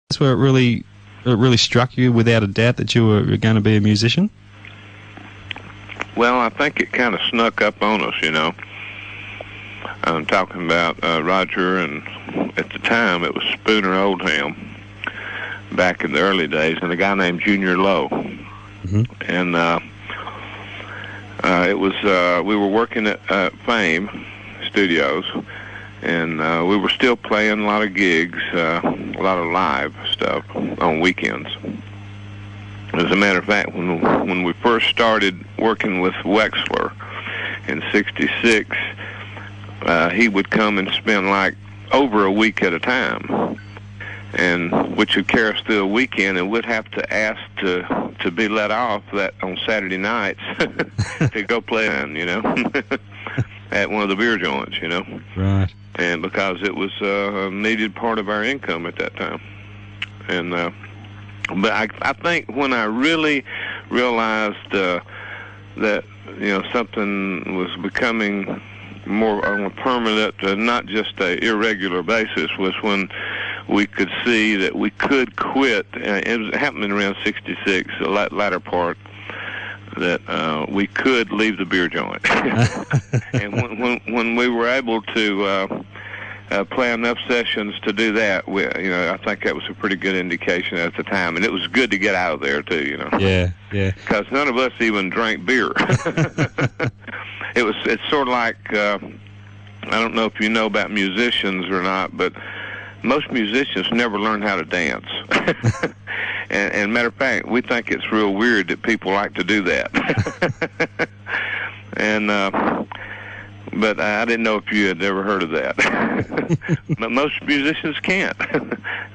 That's where it really struck you without a doubt that you were going to be a musician? Well, I think it kind of snuck up on us, you know. I'm talking about Roger, and at the time it was Spooner Oldham back in the early days, and a guy named Junior Lowe. Mm-hmm. And it was we were working at Fame Studios, and we were still playing a lot of gigs, a lot of live stuff on weekends. As a matter of fact, when we first started working with Wexler in '66, he would come and spend like over a week at a time, and which would carry us through a weekend, and we'd have to ask to be let off that on Saturday nights to go play, you know, at one of the beer joints, you know. Right. And because it was a needed part of our income at that time, and but I think when I really realized that, you know, something was becoming more on a permanent, not just a irregular basis, was when we could see that we could quit. It was happening around '66, the latter part, that we could leave the beer joint. And when we were able to play enough sessions to do that, you know, I think that was a pretty good indication at the time, and it was good to get out of there too, you know. Yeah, yeah. Because none of us even drank beer. It's sort of like I don't know if you know about musicians or not, but most musicians never learn how to dance. and matter of fact, we think it's real weird that people like to do that. And but I didn't know if you had ever heard of that. But most musicians can't.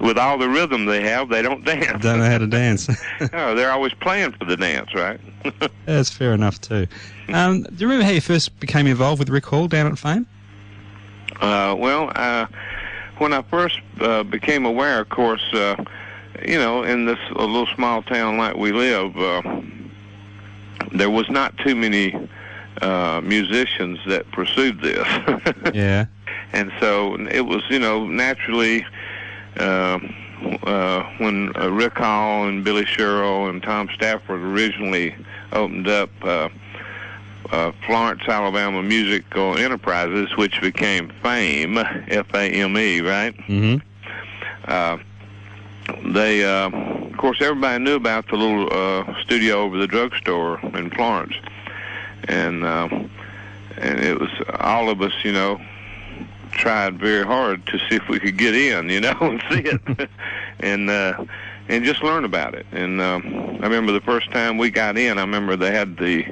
With all the rhythm they have, they don't dance. Don't know how to dance. No, they're always playing for the dance, right? That's fair enough too. Do you remember how you first became involved with Rick Hall down at Fame? Well, when I first became aware, of course, you know, in this a little small town like we live, there was not too many musicians that pursued this. Yeah. And so it was, you know, naturally when Rick Hall and Billy Sherrill and Tom Stafford originally opened up Florence, Alabama Musical Enterprises, which became Fame, F-A-M-E, right? Mm-hmm. They, of course, everybody knew about the little studio over the drugstore in Florence, and it was all of us, you know, tried very hard to see if we could get in, you know, and see it, and just learn about it. And I remember the first time we got in, I remember they had the,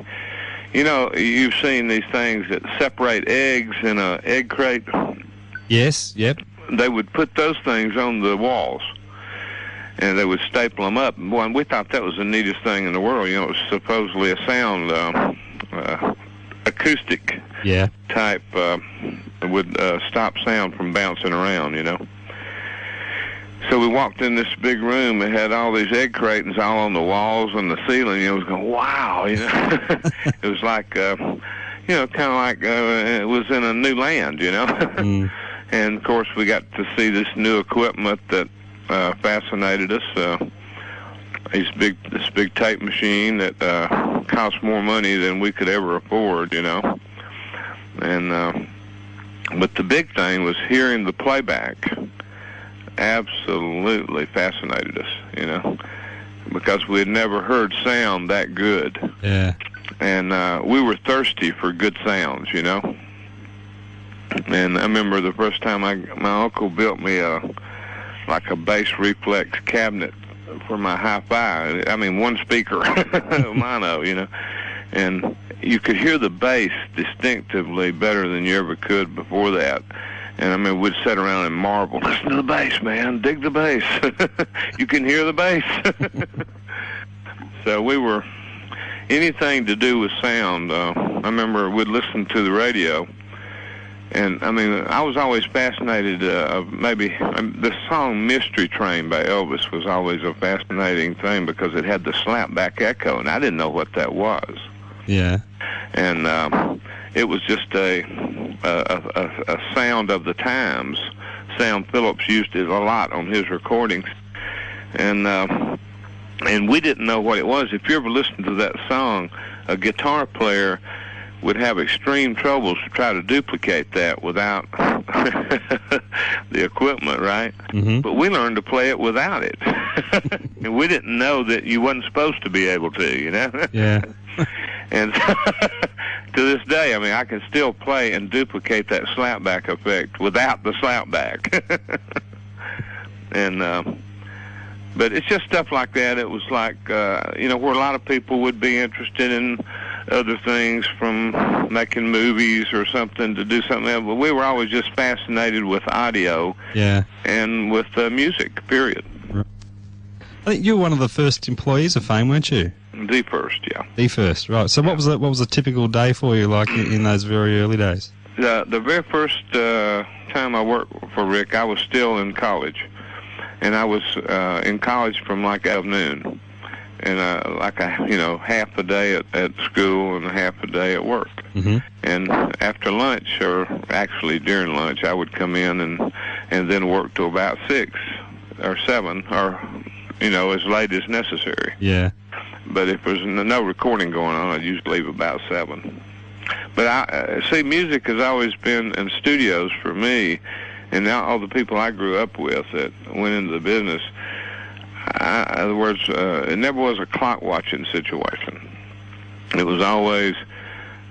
you know, you've seen these things that separate eggs in a egg crate. Yes. Yep. They would put those things on the walls, and they would staple them up. Boy, and we thought that was the neatest thing in the world. You know, it was supposedly a sound, acoustic type, would stop sound from bouncing around, you know. So we walked in this big room. It had all these egg cratons all on the walls and the ceiling. You know, it was going, wow, you know. It was like, you know, kind of like it was in a new land, you know. And, of course, we got to see this new equipment that fascinated us. This big tape machine that cost more money than we could ever afford, you know. And but the big thing was hearing the playback. Absolutely fascinated us, you know, because we had never heard sound that good. Yeah. And we were thirsty for good sounds, you know. And I remember the first time my uncle built me like a bass reflex cabinet for my hi-fi. I mean, one speaker, mono, you know, and you could hear the bass distinctively better than you ever could before that. And I mean, we'd sit around and marvel, listen to the bass, man, dig the bass. You can hear the bass. So we were, anything to do with sound, I remember we'd listen to the radio. And, I mean, I was always fascinated, the song Mystery Train by Elvis was always a fascinating thing because it had the slapback echo, and I didn't know what that was. Yeah. And it was just a sound of the times. Sam Phillips used it a lot on his recordings. and we didn't know what it was. If you ever listened to that song, a guitar player would have extreme troubles to try to duplicate that without the equipment, right? Mm-hmm. But we learned to play it without it. And we didn't know that you wasn't supposed to be able to, you know? Yeah. And to this day, I mean, I can still play and duplicate that slapback effect without the slapback. And but it's just stuff like that. It was like, you know, where a lot of people would be interested in other things, from making movies or something, to do something else. But we were always just fascinated with audio, yeah, and with music, period. Right. I think you were one of the first employees of Fame, weren't you? The first, yeah. The first, right. So what was a typical day for you like in those very early days? The very first time I worked for Rick, I was still in college. And I was in college from like out of noon, and like half a day at school and half a day at work. Mm-hmm. And after lunch, or actually during lunch, I would come in and then work till about 6 or 7, or as late as necessary. Yeah. But if there's no recording going on, I'd usually leave about 7. But I see, music has always been in studios for me. And now all the people I grew up with that went into the business, in other words, it never was a clock-watching situation. It was always,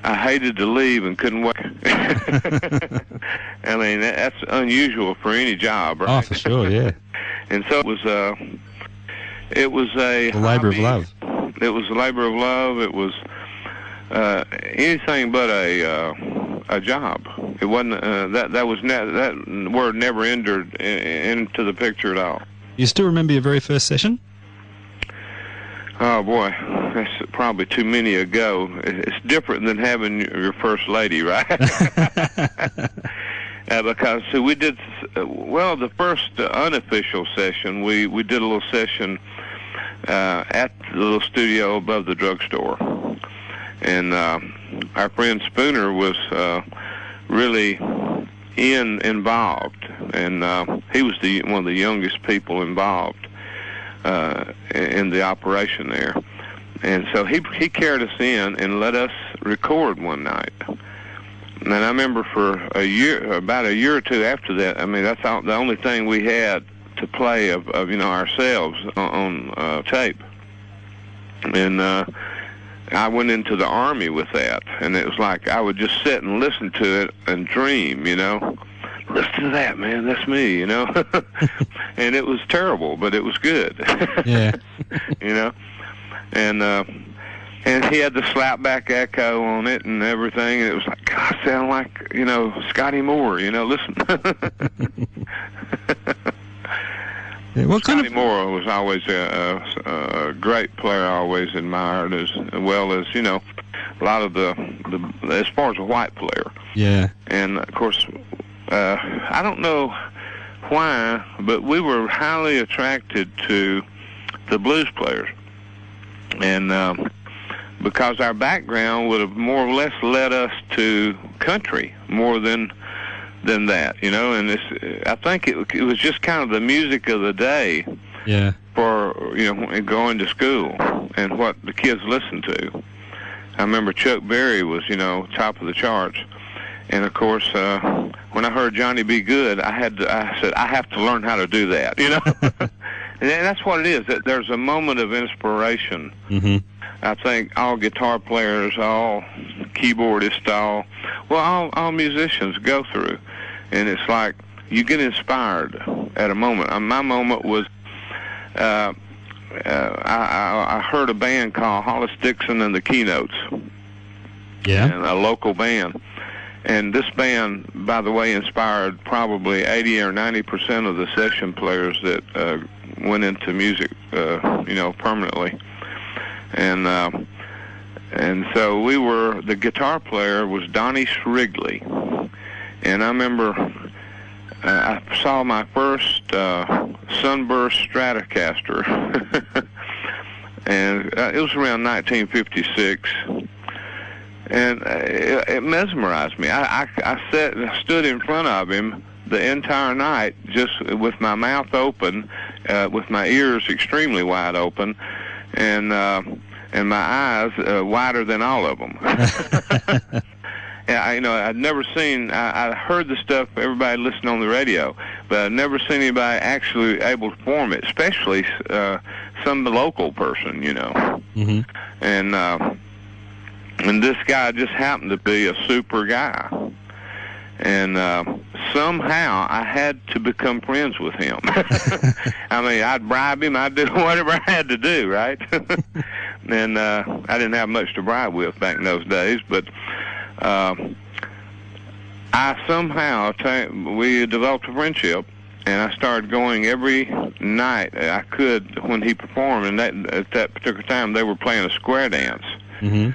I hated to leave and couldn't wait. I mean, that's unusual for any job, right? Oh, for sure, yeah. And so it was a labor of love. It was a labor of love. It was anything but a job. It wasn't that word never entered into the picture at all. You still remember your very first session? Oh boy, that's probably too many ago. It's different than having your first lady, right? Because we did the first unofficial session. We did a little session at the little studio above the drugstore, and our friend Spooner was really involved, and he was one of the youngest people involved in the operation there. And so he carried us in and let us record one night. And I remember for about a year or two after that, I mean, that's the only thing we had to play of ourselves on tape. And I went into the Army with that, and it was like I would just sit and listen to it and dream, Listen to that, man, that's me, And it was terrible, but it was good. Yeah. And he had the slapback echo on it and everything, and it was like, God, I sound like, Scotty Moore, listen. Yeah, Scotty Moore was always a great player. I always admired, as well as a lot of the as far as a white player. Yeah. And of course, I don't know why, but we were highly attracted to the blues players, and because our background would have more or less led us to country more than that, and I think it was just kind of the music of the day. Yeah. For going to school and what the kids listened to. I remember Chuck Berry was top of the charts, and of course when I heard Johnny B. Good, I said I have to learn how to do that. And that's what it is. That there's a moment of inspiration. Mm-hmm. I think all guitar players, all keyboardists, all musicians go through. And it's like you get inspired at a moment. My moment was I heard a band called Hollis Dixon and the Keynotes. Yeah. And a local band. And this band, by the way, inspired probably 80 or 90% of the session players that went into music, permanently. And so the guitar player was Donnie Shrigley. And I remember I saw my first Sunburst Stratocaster, and it was around 1956, and it mesmerized me. I stood in front of him the entire night, just with my mouth open, with my ears extremely wide open, and my eyes wider than all of them. Yeah, I'd never seen. I heard the stuff everybody listened on the radio, but I'd never seen anybody actually able to perform it, especially some local person, Mm-hmm. And this guy just happened to be a super guy, and somehow I had to become friends with him. I mean, I'd bribe him. I'd do whatever I had to do, right? And I didn't have much to bribe with back in those days, but I somehow we developed a friendship, and I started going every night I could when he performed. And at that particular time, they were playing a square dance in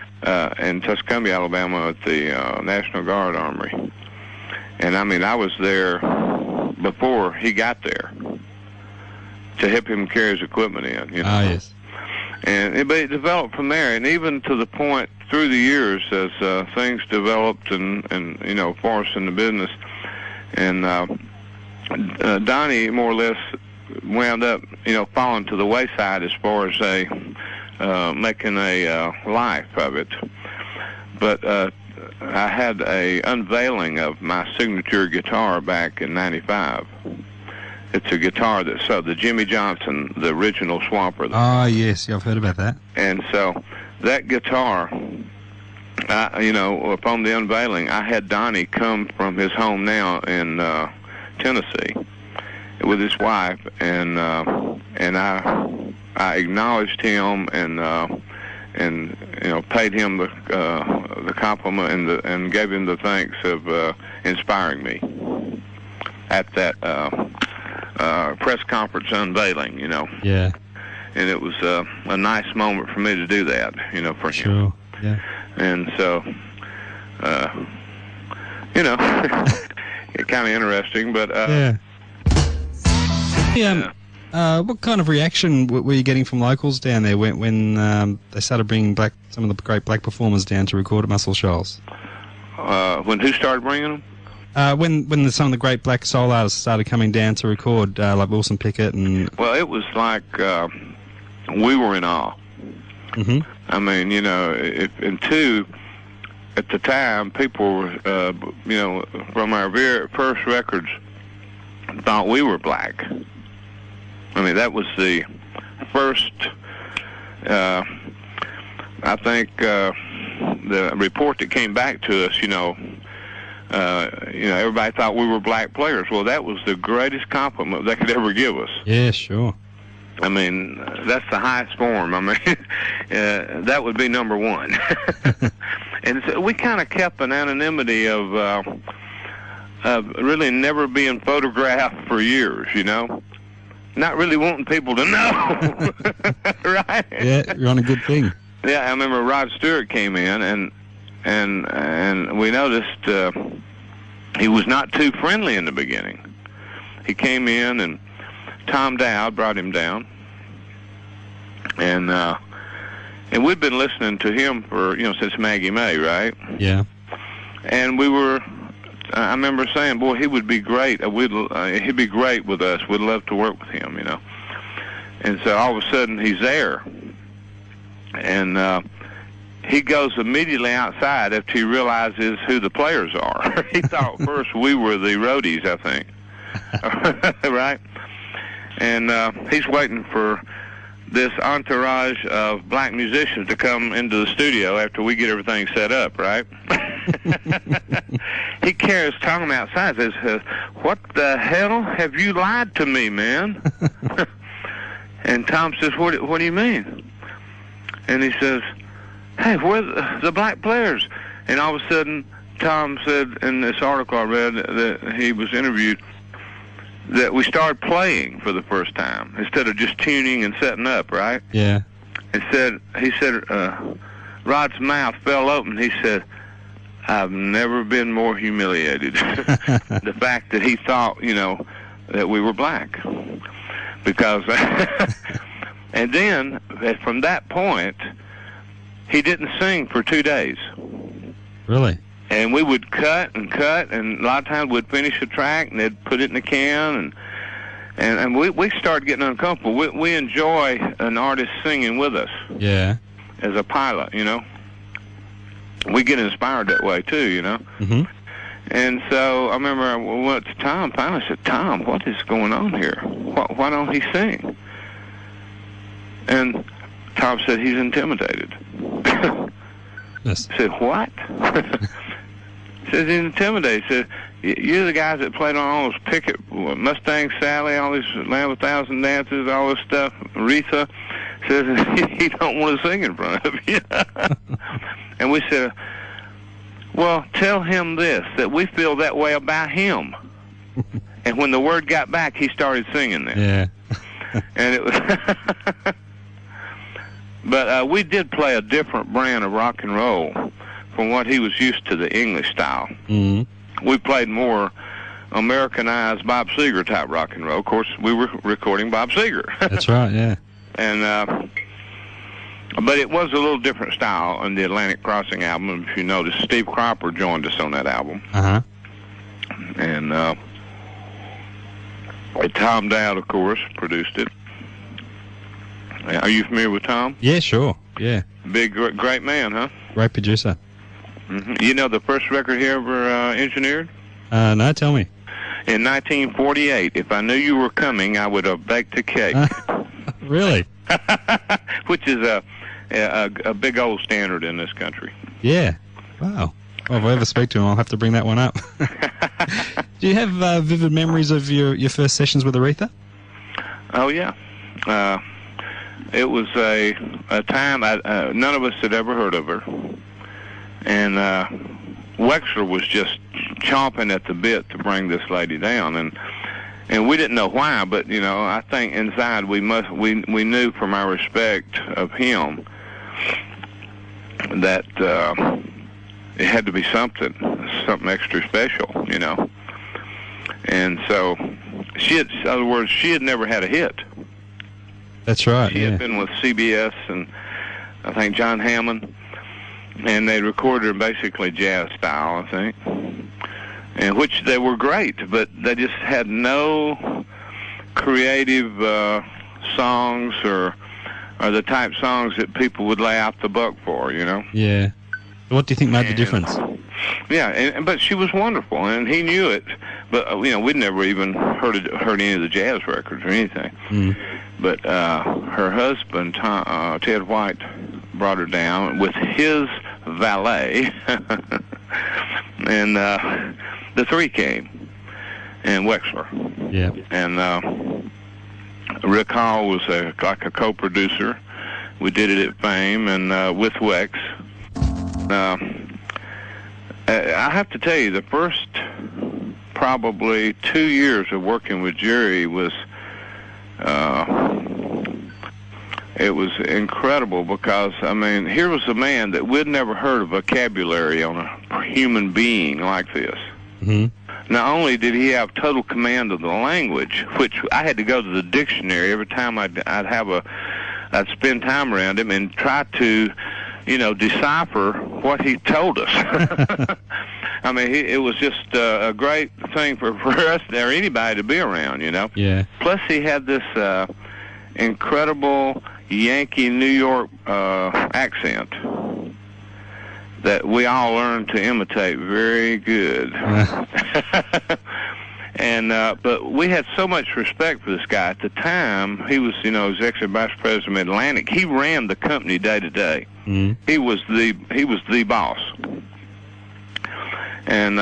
Tuscumbia, Alabama, at the National Guard Armory. And I mean, I was there before he got there to help him carry his equipment in. Ah, yes. But it developed from there, and even to the point through the years as things developed and for us in the business, and Donnie more or less wound up falling to the wayside as far as making a life of it. But I had a unveiling of my signature guitar back in '95. It's a guitar that's the Jimmy Johnson, the original Swamper. Oh, yes, I've heard about that. And so that guitar, upon the unveiling, I had Donnie come from his home now in Tennessee with his wife, and I acknowledged him and paid him the compliment and gave him the thanks of inspiring me at that press conference unveiling, Yeah. And it was a nice moment for me to do that, for him. Sure. Yeah. And so, it's kind of interesting, but yeah. What kind of reaction were you getting from locals down there when they started bringing some of the great black performers down to record at Muscle Shoals? When who started bringing them? When some of the great black soul artists started coming down to record, like Wilson Pickett and... Well, it was like we were in awe. Mm-hmm. I mean, at the time, people were, from our very first records, thought we were black. I mean, that was the first, I think, the report that came back to us, everybody thought we were black players. Well, that was the greatest compliment they could ever give us. Yeah, sure. I mean, that's the highest form. I mean, that would be number one. And so we kind of kept an anonymity of really never being photographed for years, not really wanting people to know. Right? Yeah, you're on a good thing. Yeah, I remember Rod Stewart came in, and we noticed he was not too friendly in the beginning. He came in, and Tom Dowd brought him down, and we'd been listening to him for since Maggie May, right? Yeah. And we were. I remember saying, "Boy, he would be great. He'd be great with us. We'd love to work with him." And so all of a sudden he's there, and he goes immediately outside after he realizes who the players are. He thought first we were the roadies, I think, right? And he's waiting for this entourage of black musicians to come into the studio after we get everything set up, right? He carries Tom outside and says, "What the hell? Have you lied to me, man?" And Tom says, what do you mean? And he says, "Hey, where's the black players?" And all of a sudden, Tom said in this article I read that he was interviewed that we started playing for the first time instead of just tuning and setting up, right? Yeah. He said, Rod's mouth fell open. He said, "I've never been more humiliated." The fact that he thought, that we were black. Because, and then from that point, he didn't sing for 2 days. Really? And we would cut, and a lot of times we'd finish a track, and they'd put it in the can, And we started getting uncomfortable. We enjoy an artist singing with us. Yeah. As a pilot, you know. We get inspired that way, too, you know. Mm-hmm. And so I remember I went to Tom. Finally said, Tom, what is going on here? Why don't he sing? And Tom said, he's intimidated. Yes. I said, what? Says he's intimidated. He said, you're the guys that played on all those Pickett, Mustang Sally, all these Land of a Thousand Dances, all this stuff, Aretha. Says he don't want to sing in front of you. And we said, well, tell him this, that we feel that way about him. And when the word got back, he started singing then. Yeah. And it was... But we did play a different brand of rock and roll from what he was used to, the English style. Mm-hmm. We played more Americanized Bob Seger type rock and roll. Of course, we were recording Bob Seger. That's right, yeah. And but it was a little different style on the Atlantic Crossing album. If you notice, Steve Cropper joined us on that album. Uh-huh. And Tom Dowd, of course, produced it. Are you familiar with Tom? Yeah, sure. Yeah. Big, great man, huh? Great producer. Mm-hmm. You know the first record he ever engineered? No, tell me. In 1948. If I knew you were coming, I would have baked a cake. Really? Which is a big old standard in this country. Yeah. Wow. Well, if I ever speak to him, I'll have to bring that one up. Do you have vivid memories of your first sessions with Aretha? Oh, yeah. It was a time none of us had ever heard of her. And Wexler was just chomping at the bit to bring this lady down. And we didn't know why, but, you know, I think inside we knew from our respect of him that it had to be something extra special, you know. And so in other words, she had never had a hit. That's right. She had been with CBS and I think John Hammond, and they recorded her basically jazz style, I think, and which they were great, but they just had no creative songs or the type songs that people would lay out the buck for, you know. Yeah. What do you think made the difference? Yeah, but she was wonderful, and he knew it. But you know, we'd never even heard any of the jazz records or anything. Mm. But her husband, Ted White, brought her down with his valet, and the three came, and Wexler. Yeah. And Rick Hall was like a co-producer. We did it at Fame and with Wex. I have to tell you, the first probably 2 years of working with Jerry was it was incredible because, I mean, here was a man that we'd never heard of vocabulary on a human being like this. Mm-hmm. Not only did he have total command of the language, which I had to go to the dictionary every time I'd I'd spend time around him and try to, you know, decipher what he told us. I mean, it was just a great thing for us or anybody to be around, you know. Yeah. Plus, he had this incredible Yankee New York accent that we all learned to imitate very good. And but we had so much respect for this guy. At the time, he was, you know, executive vice president of Atlantic. He ran the company day to day. Mm. He was the boss. And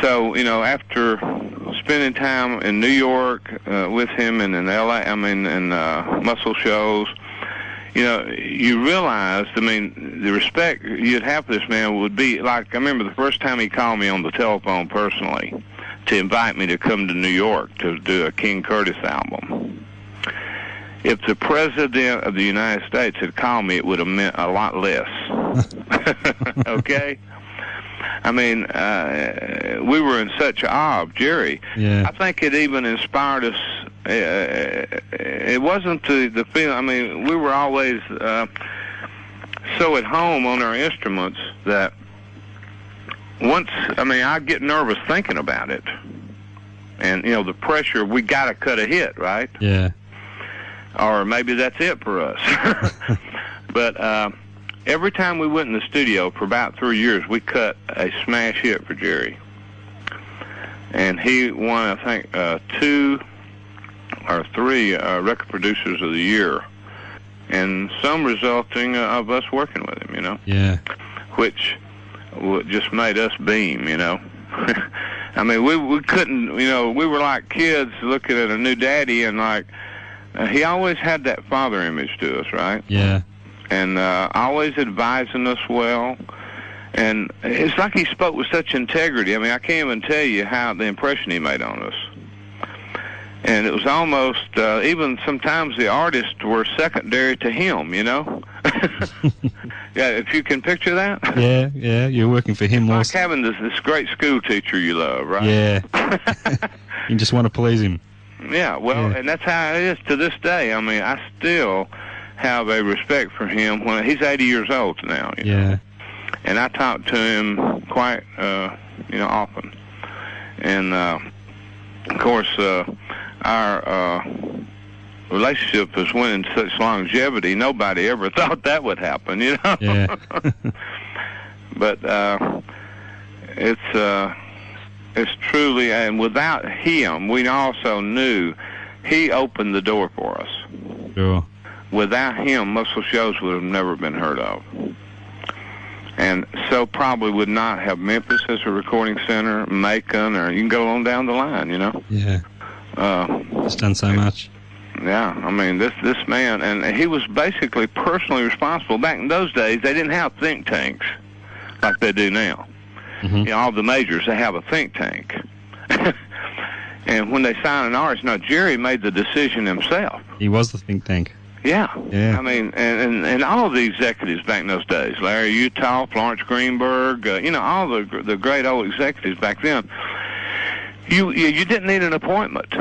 so, you know, after spending time in New York with him and in L.A., in Muscle Shoals, you know, you realized, I mean, the respect you'd have for this man would be like, I remember the first time he called me on the telephone personally to invite me to come to New York to do a King Curtis album. If the President of the United States had called me, it would have meant a lot less. Okay? I mean, we were in such awe of Jerry. Yeah. I think it even inspired us. It wasn't the feeling. I mean, we were always so at home on our instruments that once, I mean, I'd get nervous thinking about it. And, the pressure, we got to cut a hit, right? Yeah. Or maybe that's it for us. But every time we went in the studio for about 3 years, we cut a smash hit for Jerry. And he won, I think, 2 or 3 record producers of the year. And some resulting of us working with him, Yeah. Which just made us beam, I mean, we couldn't, we were like kids looking at a new daddy, and like, he always had that father image to us, right? Yeah. And always advising us well. And it's like he spoke with such integrity. I mean, I can't even tell you how the impression he made on us. And it was almost, even sometimes the artists were secondary to him, Yeah, if you can picture that. Yeah, you're working for him more. Like having this great school teacher you love, right? Yeah. You just want to please him. Yeah, well, and that's how it is to this day. I mean, I still have a respect for him when he's 80 years old now. Yeah. And I talk to him quite, often. And, of course, our relationship is winning such longevity. Nobody ever thought that would happen, Yeah. But it's truly, and without him, we also knew he opened the door for us. Sure. Without him, Muscle Shoals would have never been heard of. And so probably would not have Memphis as a recording center, Macon, or you can go on down the line, Yeah. He's done so much. Yeah, I mean, this man, and he was basically personally responsible. Back in those days, they didn't have think tanks like they do now. Mm-hmm. All the majors, they have a think tank. And when they sign an artist, now Jerry made the decision himself. He was the think tank. Yeah. Yeah. I mean, and all of the executives back in those days, Larry Utah, Florence Greenberg, all the great old executives back then, you didn't need an appointment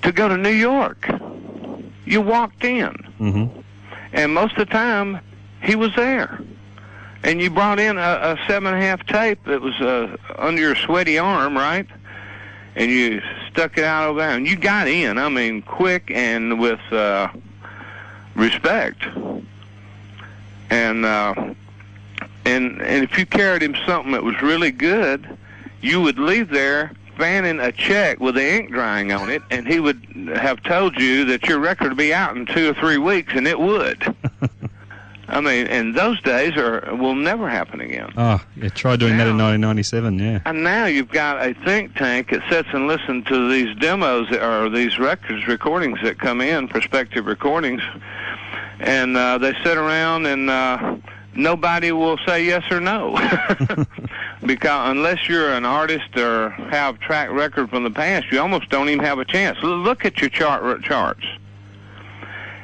to go to New York. You walked in. Mm-hmm. And most of the time, he was there. And you brought in a 7.5 tape that was under your sweaty arm, right? And you stuck it out over there. And you got in, I mean, quick and with respect. And if you carried him something that was really good, you would leave there fanning a check with the ink drying on it, and he would have told you that your record would be out in 2 or 3 weeks, and it would. I mean, and those days will never happen again. Oh, yeah, try doing that in 1997, yeah. And now you've got a think tank that sits and listens to these demos or these recordings that come in, prospective recordings, and they sit around and nobody will say yes or no. Because unless you're an artist or have track record from the past, you almost don't even have a chance. Look at your charts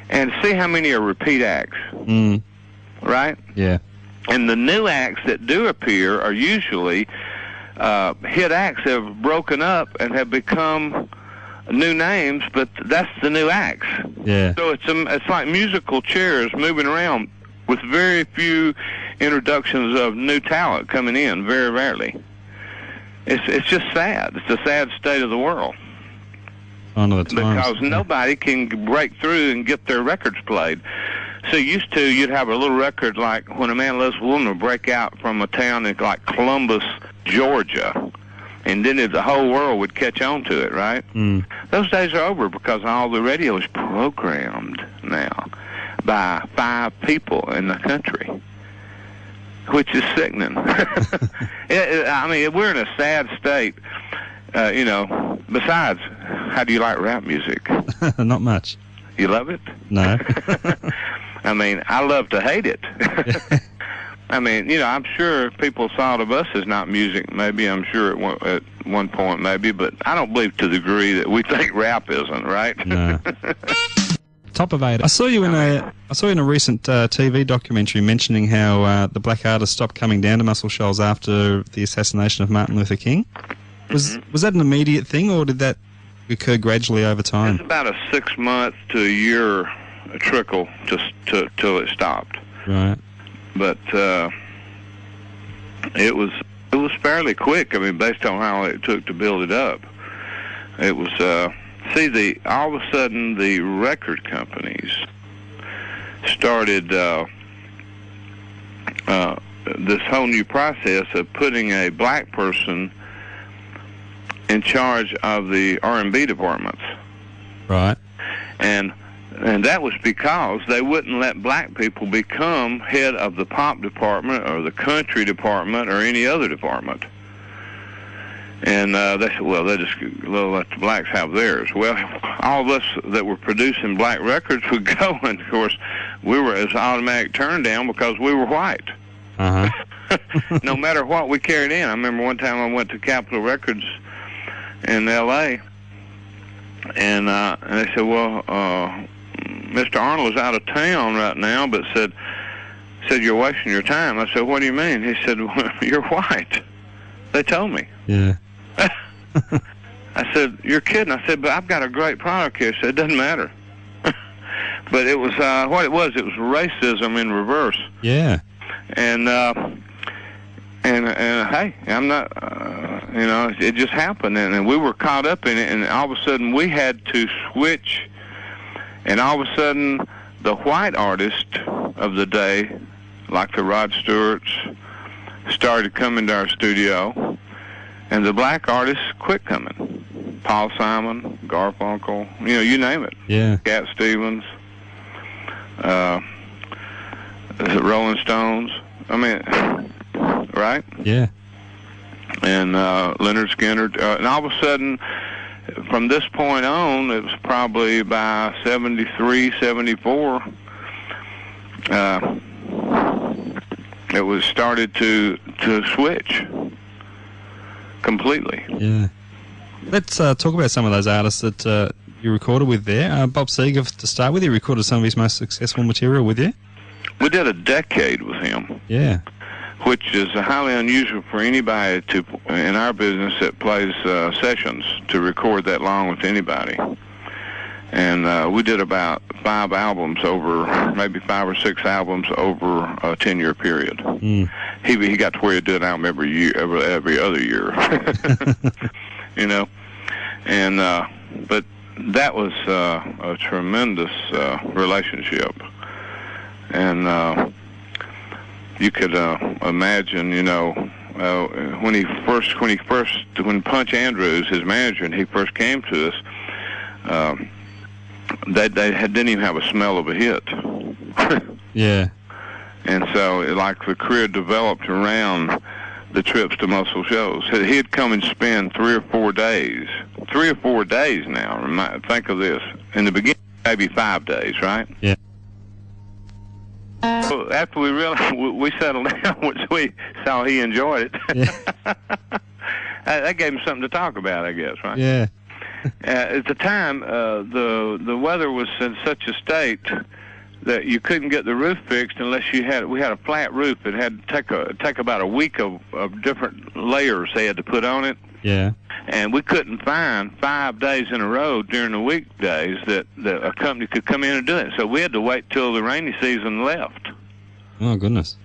and see how many are repeat acts. Mm. Right? Yeah. And the new acts that do appear are usually hit acts that have broken up and have become new names, but that's the new acts. Yeah. So it's like musical chairs moving around with very few introductions of new talent coming in, very rarely. It's just sad. It's a sad state of the world. On the times. Because nobody can break through and get their records played. So used to, you'd have a little record like When a Man Loves a Woman would break out from a town like Columbus, Georgia, and then the whole world would catch on to it, right? Mm. Those days are over because all the radio is programmed now by 5 people in the country, which is sickening. I mean, we're in a sad state, Besides, how do you like rap music? Not much. You love it? No. I mean, I love to hate it. I mean, I'm sure people thought of us as not music. Maybe I'm sure at one point, maybe, but I don't believe to the degree that we think rap isn't, right? No. Top of 8. I saw you in a recent TV documentary mentioning how the black artists stopped coming down to Muscle Shoals after the assassination of Martin Luther King. Was that an immediate thing, or did that occur gradually over time? It's about a 6 month to a year trickle just till it stopped. Right. But it was fairly quick. I mean, based on how it took to build it up. It was, all of a sudden the record companies started this whole new process of putting a black person in charge of the R&B departments. Right. And that was because they wouldn't let black people become head of the pop department or the country department or any other department. And they said, well, they just let the blacks have theirs. Well, all of us that were producing black records would go, and of course, we were as automatic turn down because we were white. Uh-huh. No matter what we carried in. I remember one time I went to Capitol Records in L.A., and they said, well, Mr. Arnold is out of town right now, but said you're wasting your time. I said, what do you mean? He said, well, you're white. They told me. Yeah. I said, you're kidding. I said, but I've got a great product here. He said, it doesn't matter. But it was, what it was racism in reverse. Yeah. And hey, I'm not, it just happened, and we were caught up in it, and all of a sudden we had to switch, and all of a sudden the white artist of the day, like the Rod Stewarts, started coming to our studio, and the black artists quit coming. Paul Simon, Garfunkel, you name it. Yeah. Cat Stevens, the Rolling Stones. I mean, right? Yeah. And Lynyrd Skynyrd. And all of a sudden, from this point on, it was probably by 73, 74, it was started to switch completely. Yeah. Let's talk about some of those artists that you recorded with there. Bob Seger, to start with, he recorded some of his most successful material with you. We did a decade with him. Yeah. Which is highly unusual for anybody in our business that plays sessions to record that long with anybody. And we did about 5 albums maybe 5 or 6 albums over a 10-year period. Mm. He got to where he'd do an album every year, every other year. And but that was a tremendous relationship. And you could imagine, when Punch Andrews, his manager, and he first came to us, they didn't even have a smell of a hit. Yeah. And so, like, the career developed around the trips to Muscle Shoals. He'd come and spend 3 or 4 days. 3 or 4 days now. Think of this. In the beginning, maybe 5 days, right? Yeah. So after we realized, we settled down, which we saw he enjoyed it. Yeah. That gave him something to talk about, I guess, right? Yeah. At the time, the weather was in such a state that you couldn't get the roof fixed unless we had a flat roof. It had to take about a week of different layers they had to put on it. Yeah. And we couldn't find 5 days in a row during the weekdays that a company could come in and do it. So we had to wait till the rainy season left. Oh, goodness.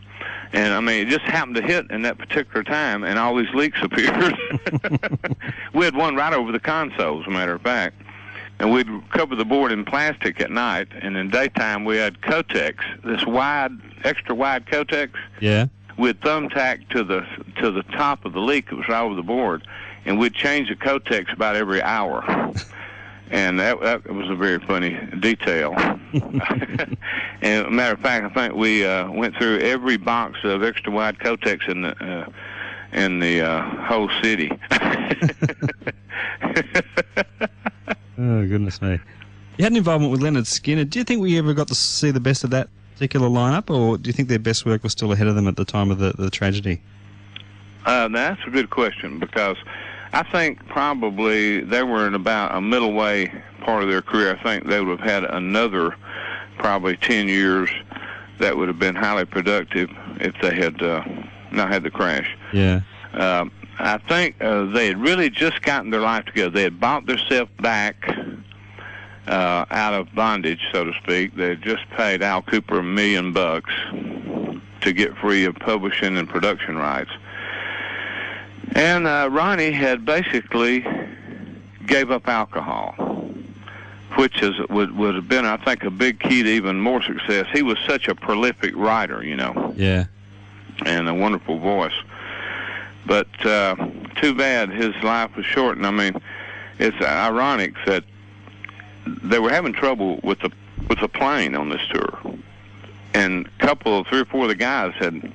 And, I mean, it just happened to hit in that particular time, and all these leaks appeared. We had one right over the console, as a matter of fact. And we'd cover the board in plastic at night, and in daytime we had Kotex, this extra wide Kotex. Yeah. We'd thumbtack to the top of the leak that was right over the board, and we'd change the Kotex about every hour. And that was a very funny detail. And as a matter of fact, I think we went through every box of extra wide Kotex in the whole city. Oh, goodness me. You had an involvement with Lynyrd Skynyrd. Do you think we ever got to see the best of that particular lineup, or do you think their best work was still ahead of them at the time of the tragedy? That's a good question, because I think probably they were in about a middle way part of their career. I think they would have had another probably 10 years that would have been highly productive if they had not had the crash. Yeah. I think they had really just gotten their life together. They had bought themselves back out of bondage, so to speak. They had just paid Al Cooper $1 million to get free of publishing and production rights. And Ronnie had basically gave up alcohol, which would have been, I think, a big key to even more success. He was such a prolific writer, you know. Yeah. And a wonderful voice. But too bad his life was shortened. I mean, it's ironic that they were having trouble with the plane on this tour, and three or four of the guys had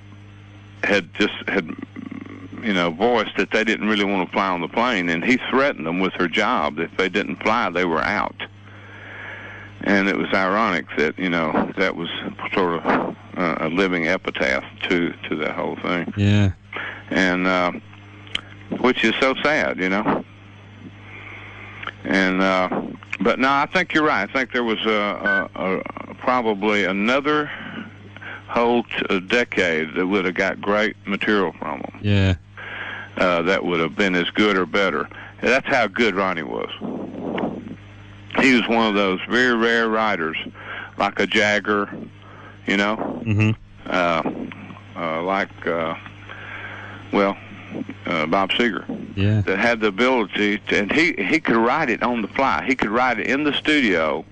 voiced that they didn't really want to fly on the plane, and he threatened them with their job. If they didn't fly, they were out. And it was ironic that, you know, that was sort of a living epitaph to that whole thing. Yeah. And which is so sad, you know. And but no, I think you're right. I think there was probably another whole decade that would have got great material from them. Yeah. That would have been as good or better. And that's how good Ronnie was. He was one of those very rare writers, like a Jagger, you know, Bob Seger. Yeah. That had the ability to, and he could write it on the fly. He could write it in the studio,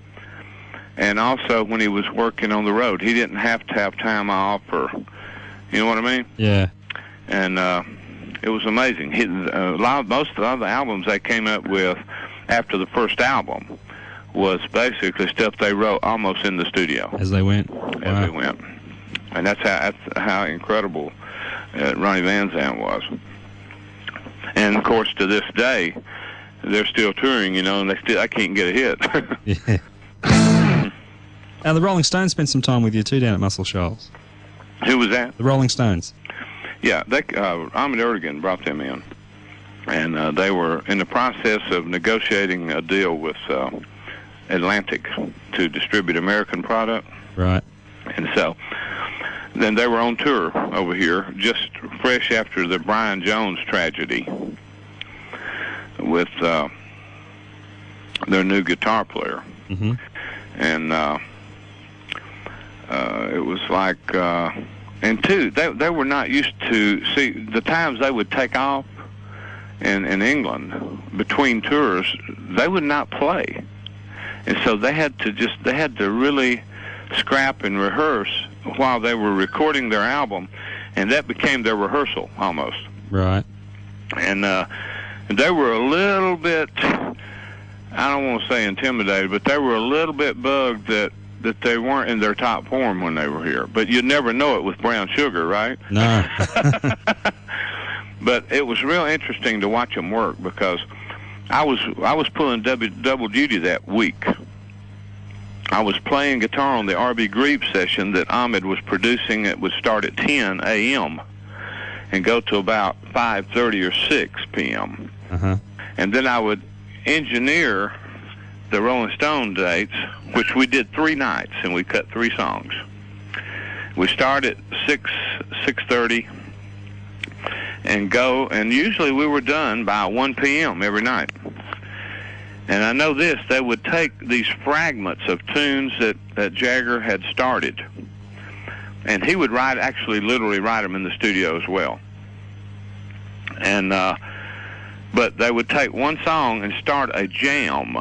and also when he was working on the road. He didn't have to have time off, or, you know what I mean? Yeah. And it was amazing. Most of the other albums they came up with after the first album was basically stuff they wrote almost in the studio as they went. As they went, and that's how incredible Ronnie Van Zant was. And of course, to this day, they're still touring, you know, and I can't get a hit. Yeah. Now the Rolling Stones spent some time with you too down at Muscle Shoals. Who was that? The Rolling Stones. Yeah, Ahmet Ertegun brought them in, and they were in the process of negotiating a deal with Atlantic to distribute American product. Right. And so then they were on tour over here, just fresh after the Brian Jones tragedy, with their new guitar player. Mm-hmm. And it was like, and two, they were not used to, see, the times they would take off in England between tours, they would not play. And so they had to really scrap and rehearse while they were recording their album, and that became their rehearsal almost. Right. And they were a little bit, I don't want to say intimidated, but they were a little bit bugged that they weren't in their top form when they were here. But you'd never know it with Brown Sugar, right? No. But it was real interesting to watch them work, because I was pulling double duty that week. I was playing guitar on the R.B. Grieve session that Ahmed was producing. It would start at 10 a.m. and go to about 5:30 or 6 p.m. Uh-huh. And then I would engineer the Rolling Stone dates, which we did 3 nights, and we cut 3 songs. We start at 6:30 and go, and usually we were done by 1 p.m. every night. And I know this, they would take these fragments of tunes that Jagger had started, and he would literally write them in the studio as well. And but they would take one song and start a jam.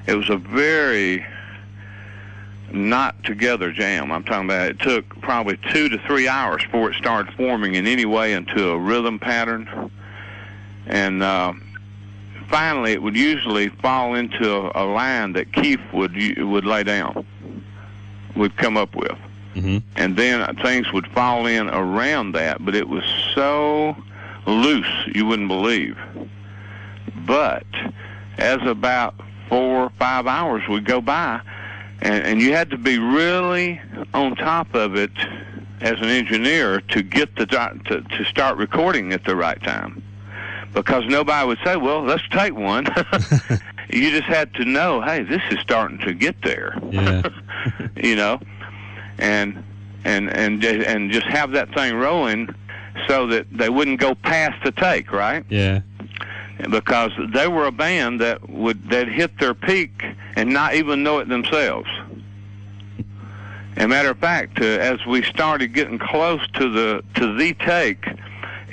It was a very not together jam. I'm talking about it took probably 2 to 3 hours before it started forming in any way into a rhythm pattern. And finally, it would usually fall into a line that Keith would lay down, would come up with. Mm-hmm. And then things would fall in around that, but it was so loose you wouldn't believe. But as about 4 or 5 hours would go by, and you had to be really on top of it as an engineer to get to start recording at the right time. Because nobody would say, well, let's take one. You just had to know, hey, this is starting to get there. Yeah. You know, and just have that thing rolling so that they wouldn't go past the take, right? Yeah. Because they were a band that hit their peak and not even know it themselves. As a matter of fact, as we started getting close to the take,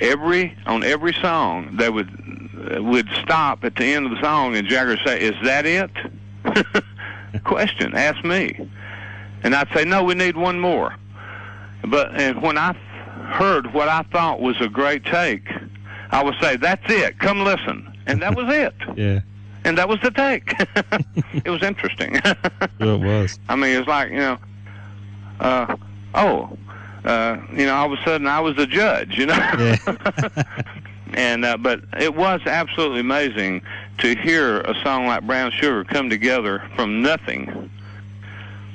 on every song, they would would stop at the end of the song, and Jagger would say, "Is that it?" Question, ask me. And I'd say, "No, we need one more." And when I heard what I thought was a great take, I would say, "That's it, come listen." And that was it. Yeah. And that was the take. It was interesting. Sure it was. I mean, it's like, all of a sudden I was the judge, Yeah. And but it was absolutely amazing to hear a song like Brown Sugar come together from nothing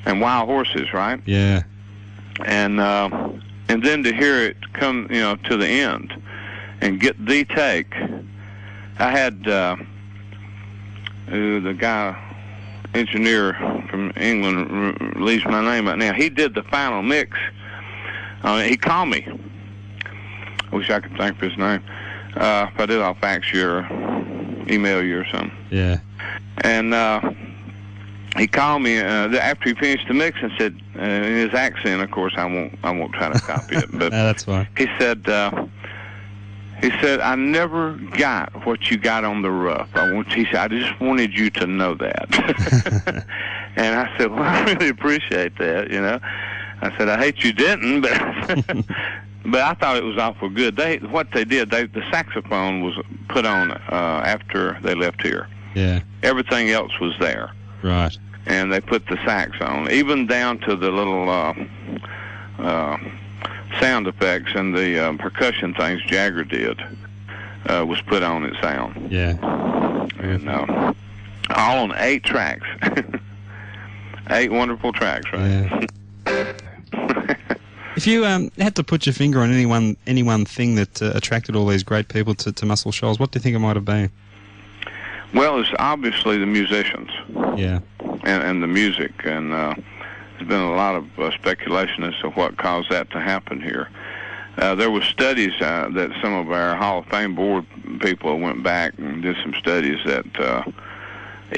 and Wild Horses, right? Yeah. And then to hear it come, to the end and get the take. I had the guy, engineer from England, leaves my name right now. He did the final mix. He called me. I wish I could think of his name. If I did, I'll fax you or email you or something. Yeah. And he called me after he finished the mix and said, in his accent, of course, I won't try to copy it, but No, that's fine. He said, "I never got what you got on the rough. He said, I just wanted you to know that." And I said, "Well, I really appreciate that, I said, "I hate you didn't, but but I thought it was awful good." What they did, the saxophone was put on after they left here. Yeah. Everything else was there. Right. And they put the sax on, even down to the little sound effects and the percussion things Jagger did was put on its sound. Yeah. And all on 8 tracks. 8 wonderful tracks, right? Yeah. If you had to put your finger on any one thing that attracted all these great people to Muscle Shoals, what do you think it might have been? Well, it's obviously the musicians. Yeah. And the music. And there's been a lot of speculation as to what caused that to happen here. There were studies that some of our Hall of Fame board people went back and did some studies that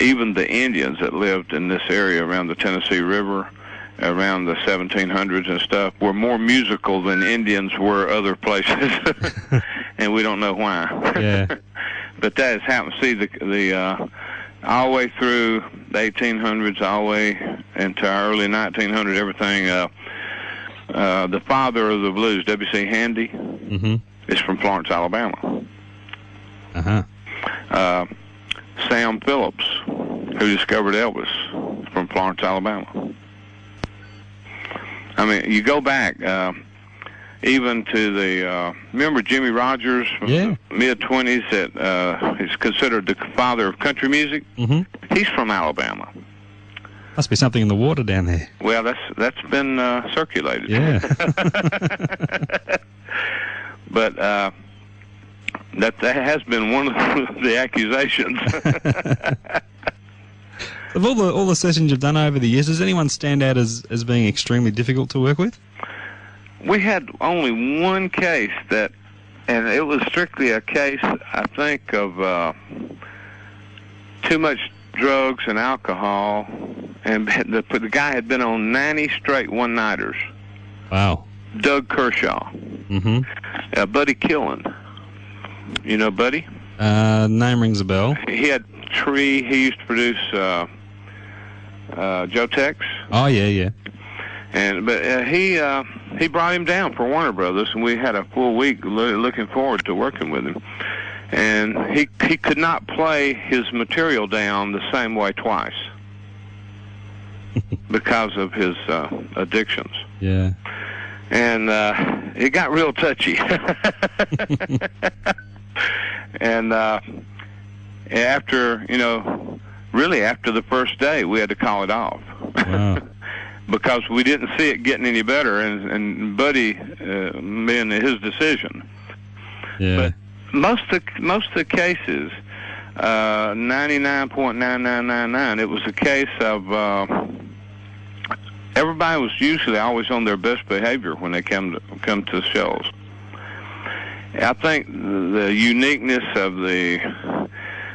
even the Indians that lived in this area around the Tennessee River around the 1700s and stuff were more musical than Indians were other places. And we don't know why. Yeah. But that has happened. See, the all the way through the 1800s, all the way into our early 1900s, everything, the father of the blues, W.C. Handy, is from Florence, Alabama. Uh-huh. Sam Phillips, who discovered Elvis, from Florence, Alabama. I mean, you go back even to the, remember Jimmy Rogers from the mid-20s that is considered the father of country music? Mm-hmm. He's from Alabama. Must be something in the water down there. Well, that's been circulated. Yeah. But that has been one of the accusations. Of all the sessions you've done over the years, does anyone stand out as being extremely difficult to work with? We had only one case and it was strictly a case, I think, of too much drugs and alcohol, and the guy had been on 90 straight one-nighters. Wow. Doug Kershaw. Mm-hmm. Buddy Killen. You know Buddy? Name rings a bell. He had Tree. He used to produce Joe Tex. Oh, yeah. But he brought him down for Warner Brothers, and we had a full week looking forward to working with him. And he could not play his material down the same way twice because of his addictions. Yeah. And it got real touchy. And after the first day, we had to call it off. Wow. Because we didn't see it getting any better, and Buddy being his decision. Yeah. But most of the cases, 99.9999, it was a case of everybody was usually always on their best behavior when they come to shows. I think the uniqueness of the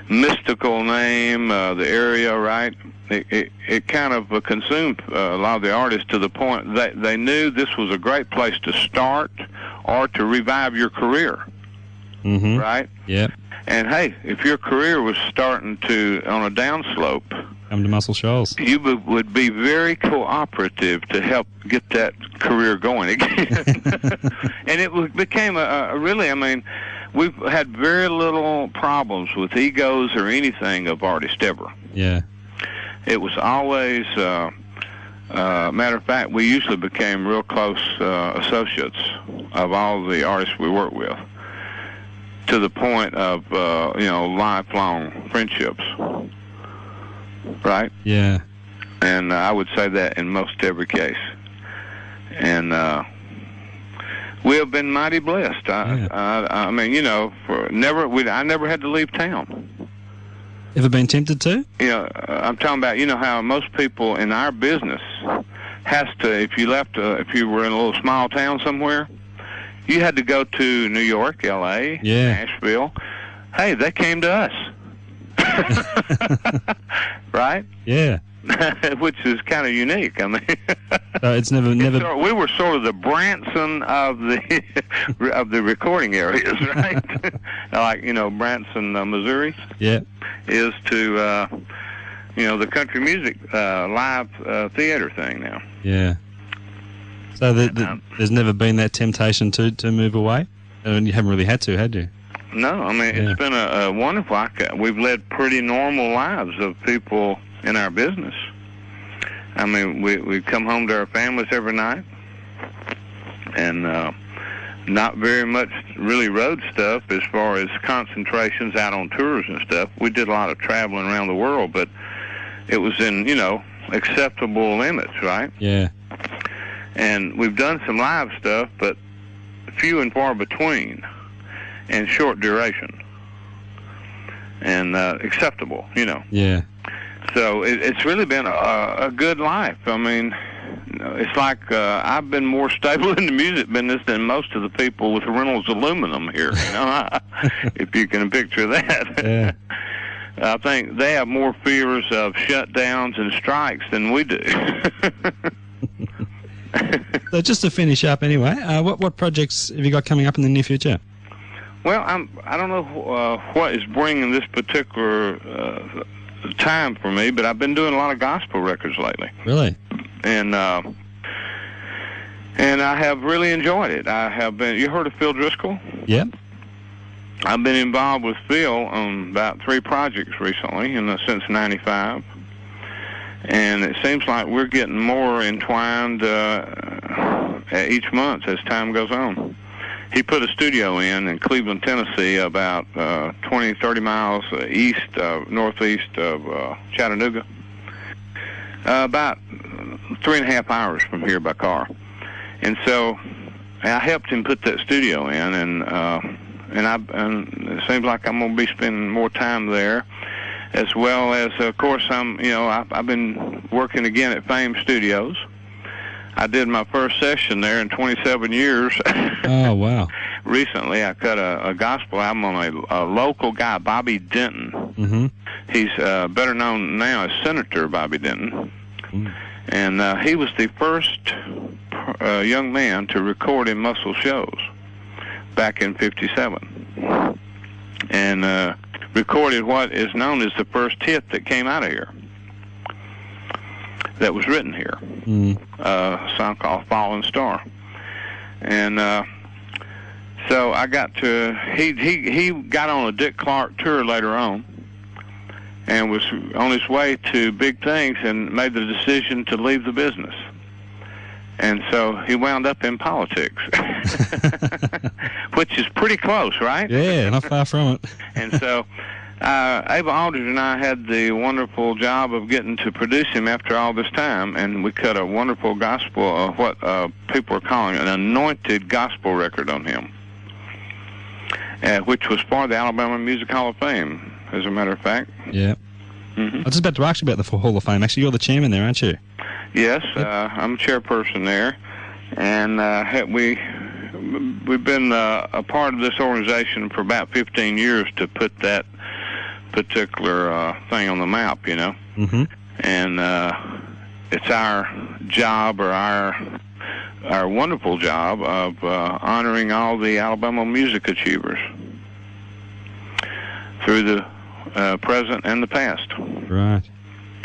mystical name, the area, right? It kind of consumed a lot of the artists to the point that they knew this was a great place to start or to revive your career. Mm-hmm. right? Yep. And hey, if your career was starting to on a downslope, come to Muscle Shoals. You would be very cooperative to help get that career going again. And it became a really, I mean, we've had very little problems with egos or anything of artists ever. Yeah. It was always, matter of fact, we usually became real close associates of all the artists we worked with, to the point of, lifelong friendships. Right? Yeah. And I would say that in most every case. And we have been mighty blessed. I mean, you know, I never had to leave town. Ever been tempted to? You know, I'm talking about, you know, how most people in our business has to, if you were in a little small town somewhere, you had to go to New York, L.A., Nashville. Hey, they came to us. Right? Yeah. Which is kind of unique. I mean, it's never. We were sort of the Branson of the recording areas, right? Like, you know, Branson, Missouri. Yeah. Is to the country music live theater thing now. Yeah. So there's never been that temptation to move away, and you haven't really had to, had you? No, I mean, it's been a wonderful. We've led pretty normal lives of people in our business. I mean, we come home to our families every night, and not very much really road stuff as far as concentrations out on tours and stuff. We did a lot of traveling around the world, but it was in, you know, acceptable limits, right? Yeah. And we've done some live stuff, but few and far between, and short duration, and acceptable, you know. Yeah. So it's really been a good life. I mean, it's like I've been more stable in the music business than most of the people with Reynolds Aluminum here, you know, if you can picture that. Yeah. I think they have more fears of shutdowns and strikes than we do. So just to finish up anyway, what projects have you got coming up in the near future? Well, I don't know what is bringing this particular time for me, but I've been doing a lot of gospel records lately. Really? And I have really enjoyed it. I have been. You heard of Phil Driscoll? Yep. I've been involved with Phil on about 3 projects recently, since '95. And it seems like we're getting more entwined each month as time goes on. He put a studio in Cleveland, Tennessee, about 20, 30 miles northeast of Chattanooga. About 3.5 hours from here by car. And so I helped him put that studio in, and it seems like I'm going to be spending more time there, as well as, of course, I've been working again at Fame Studios. I did my first session there in 27 years. Oh, wow. Recently, I cut a gospel album on a local guy, Bobby Denton. Mm-hmm. He's better known now as Senator Bobby Denton. Mm. And he was the first young man to record in Muscle Shoals back in '57. And recorded what is known as the first hit that came out of here, that was written here, a song called Fallen Star. And so I got to, he got on a Dick Clark tour later on, and was on his way to big things, and made the decision to leave the business. And so he wound up in politics, which is pretty close, right? Yeah, not far from it. And so Ava Aldridge and I had the wonderful job of getting to produce him after all this time, and we cut a wonderful gospel, what people are calling an anointed gospel record on him, which was for the Alabama Music Hall of Fame, as a matter of fact. Yeah. Mm-hmm. I was just about to ask you about the Hall of Fame. Actually, you're the chairman there, aren't you? Yes, I'm a chairperson there, and we've been a part of this organization for about 15 years to put that particular thing on the map, you know. Mm-hmm. And it's our job, or our wonderful job, of honoring all the Alabama music achievers. through the present and the past. Right.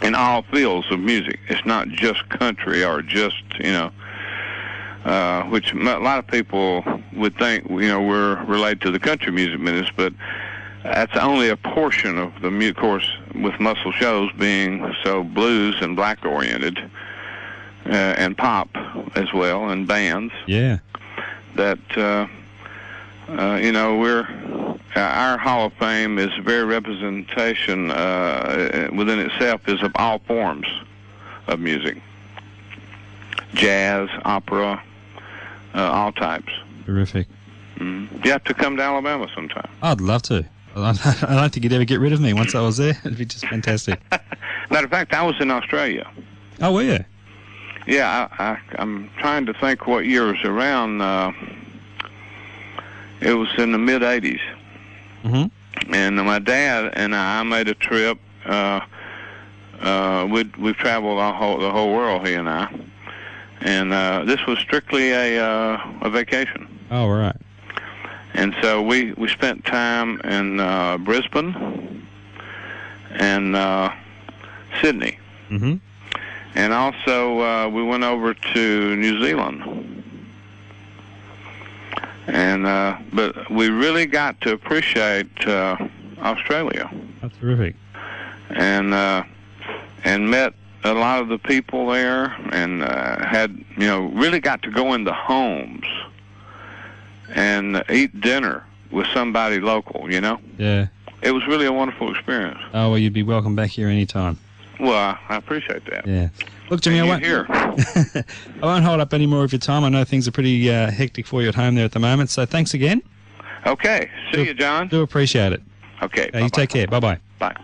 In all fields of music. It's not just country or just, which a lot of people would think, we're related to the country music business, but that's only a portion of the music, of course, with Muscle Shoals being so blues and black oriented, and pop as well, and bands. Yeah. That, our Hall of Fame is very representation within itself is of all forms of music. Jazz, opera, all types. Terrific. You have to come to Alabama sometime. I'd love to. I don't think you'd ever get rid of me once I was there. It'd be just fantastic. Matter of fact, I was in Australia. Oh, were you? Yeah, I'm trying to think what year it was around. It was in the mid-'80s. Mm-hmm. And my dad and I made a trip. We've traveled the whole world, he and I. And this was strictly a vacation. Oh, right. And so we spent time in Brisbane and Sydney. Mm-hmm. And also we went over to New Zealand. And but we really got to appreciate Australia. That's terrific. And met a lot of the people there, and had really got to go into homes and eat dinner with somebody local. Yeah. It was really a wonderful experience. Oh, well, you'd be welcome back here anytime. Well, I appreciate that. Yeah. Look, Jimmy, I won't hold up any more of your time. I know things are pretty hectic for you at home there at the moment, so thanks again. Okay. See you, John. Do appreciate it. Okay. You take care. Bye-bye. Bye.